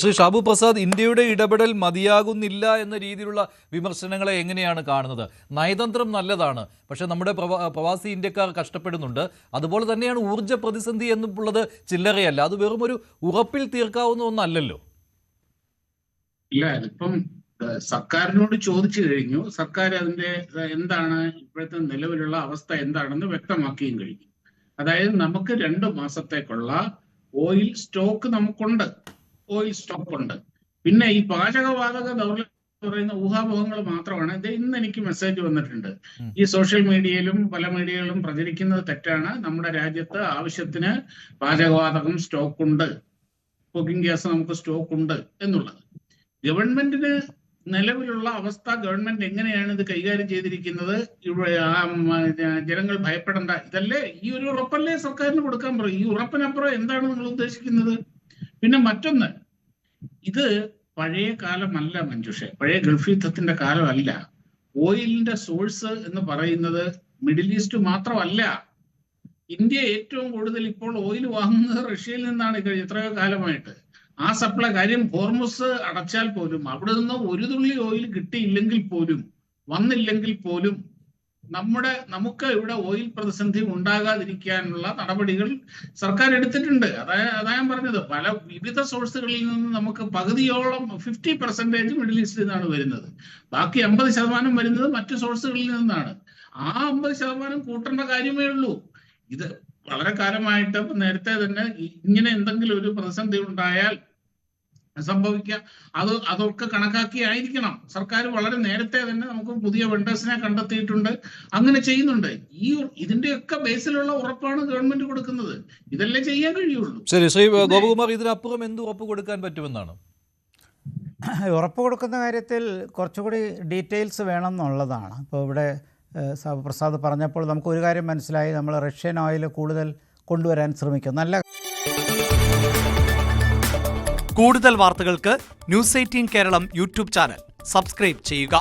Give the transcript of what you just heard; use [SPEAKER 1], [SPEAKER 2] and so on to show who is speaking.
[SPEAKER 1] ശ്രീ ഷാബു പ്രസാദ്, ഇന്ത്യയുടെ ഇടപെടൽ മതിയാകുന്നില്ല എന്ന രീതിയിലുള്ള വിമർശനങ്ങളെ എങ്ങനെയാണ് കാണുന്നത്? നയതന്ത്രം നല്ലതാണ്, പക്ഷെ നമ്മുടെ പ്രവാസി ഇന്ത്യക്കാർ കഷ്ടപ്പെടുന്നുണ്ട്. അതുപോലെ തന്നെയാണ് ഊർജ്ജ പ്രതിസന്ധി എന്നുള്ളത് ചില്ലറയല്ല, അത് വെറും ഒരു ഉറപ്പിൽ തീർക്കാവുന്ന ഒന്നല്ലല്ലോ.
[SPEAKER 2] ഇല്ല, അതിപ്പം സർക്കാരിനോട് ചോദിച്ചു കഴിഞ്ഞു. സർക്കാർ അതിന്റെ എന്താണ് ഇപ്പോഴത്തെ നിലവിലുള്ള അവസ്ഥ എന്താണെന്ന് വ്യക്തമാക്കുകയും കഴിഞ്ഞു. അതായത് നമുക്ക് 2 മാസത്തേക്കുള്ള ഓയിൽ സ്റ്റോക്ക് നമുക്കുണ്ട്. ഓയിൽ സ്റ്റോക്ക് ഉണ്ട്. പിന്നെ ഈ പാചകവാതക ദൗർലഭ്യം പറയുന്ന ഊഹാപോഹങ്ങൾ മാത്രമാണ്. ഇത് ഇന്ന് എനിക്ക് മെസ്സേജ് വന്നിട്ടുണ്ട്. ഈ സോഷ്യൽ മീഡിയയിലും പല മീഡിയകളിലും പ്രചരിക്കുന്നത് തെറ്റാണ്. നമ്മുടെ രാജ്യത്ത് ആവശ്യത്തിന് പാചകവാതകം സ്റ്റോക്ക് ഉണ്ട്, കുക്കിംഗ് ഗ്യാസ് നമുക്ക് സ്റ്റോക്ക് ഉണ്ട് എന്നുള്ളത്. ഗവൺമെന്റിന് നിലവിലുള്ള അവസ്ഥ, ഗവൺമെന്റ് എങ്ങനെയാണ് ഇത് കൈകാര്യം ചെയ്തിരിക്കുന്നത്, ജനങ്ങൾ ഭയപ്പെടേണ്ട, ഇതല്ലേ ഈ ഒരു ഉറപ്പല്ലേ സർക്കാരിന് കൊടുക്കാൻ പറയും. ഈ ഉറപ്പിനപ്പുറം എന്താണ് നിങ്ങൾ ഉദ്ദേശിക്കുന്നത്? പിന്നെ മറ്റൊന്ന്, ഇത് പഴയ കാലമല്ല മഞ്ജുഷെ, പഴയ ഗൾഫ് യുദ്ധത്തിന്റെ കാലമല്ല. ഓയിലിന്റെ സോഴ്സ് എന്ന് പറയുന്നത് മിഡിൽ ഈസ്റ്റ് മാത്രമല്ല. ഇന്ത്യ ഏറ്റവും കൂടുതൽ ഇപ്പോൾ ഓയിൽ വാങ്ങുന്നത് റഷ്യയിൽ നിന്നാണ് എത്രയോ കാലമായിട്ട്. ആ സപ്ലൈ കാര്യം ഹോർമുസ് അടച്ചാൽ പോലും അവിടെ നിന്ന് ഒരു തുള്ളി ഓയിൽ കിട്ടിയില്ലെങ്കിൽ പോലും, വന്നില്ലെങ്കിൽ പോലും നമുക്ക് ഇവിടെ ഓയിൽ പ്രതിസന്ധി ഉണ്ടാകാതിരിക്കാനുള്ള നടപടികൾ സർക്കാർ എടുത്തിട്ടുണ്ട്. അതാ ഞാൻ പറഞ്ഞത്, പല വിവിധ സോഴ്സുകളിൽ നിന്ന് നമുക്ക് പകുതിയോളം 50% മിഡിൽ ഈസ്റ്റിൽ നിന്നാണ് വരുന്നത്. ബാക്കി 50% വരുന്നത് മറ്റു സോഴ്സുകളിൽ നിന്നാണ്. ആ 50% കൂട്ടേണ്ട കാര്യമേ ഉള്ളൂ. ഇത് വളരെ കാലമായിട്ട് നേരത്തെ തന്നെ ഇങ്ങനെ എന്തെങ്കിലും ഒരു പ്രതിസന്ധി ഉണ്ടായാൽ സംഭവിക്കാം, അതൊക്കെ കണക്കാക്കി ആയിരിക്കണം. സർക്കാർ വളരെ നേരത്തെ തന്നെ നമുക്ക് പുതിയ വെണ്ടേഴ്സിനെ കണ്ടെത്തിയിട്ടുണ്ട്, അങ്ങനെ ചെയ്യുന്നുണ്ട്. ഇതിന്റെയൊക്കെ ബേസിലുള്ള ഉറപ്പാണ് ഗവൺമെന്റ് കൊടുക്കുന്നത്. ഇതല്ലേ ചെയ്യാൻ കഴിയുള്ളൂ.
[SPEAKER 1] ശരി, ശ്രീ ഗോപകുമാർ, ഇതിനപ്പുറം എന്ത് ഉറപ്പ് കൊടുക്കാൻ പറ്റുമെന്നാണ്?
[SPEAKER 3] ഉറപ്പ് കൊടുക്കുന്ന കാര്യത്തിൽ കുറച്ചുകൂടി ഡീറ്റെയിൽസ് വേണം എന്നുള്ളതാണ്. ഇപ്പോൾ ഇവിടെ പ്രസാദ് പറഞ്ഞപ്പോൾ നമുക്ക് ഒരു കാര്യം മനസ്സിലായി, നമ്മൾ റഷ്യൻ ഓയിൽ കൂടുതൽ കൊണ്ടുവരാൻ ശ്രമിക്കും. നല്ല
[SPEAKER 4] കൂടുതൽ വാർത്തകൾക്ക് news 18 Keralam YouTube channel subscribe ചെയ്യുക.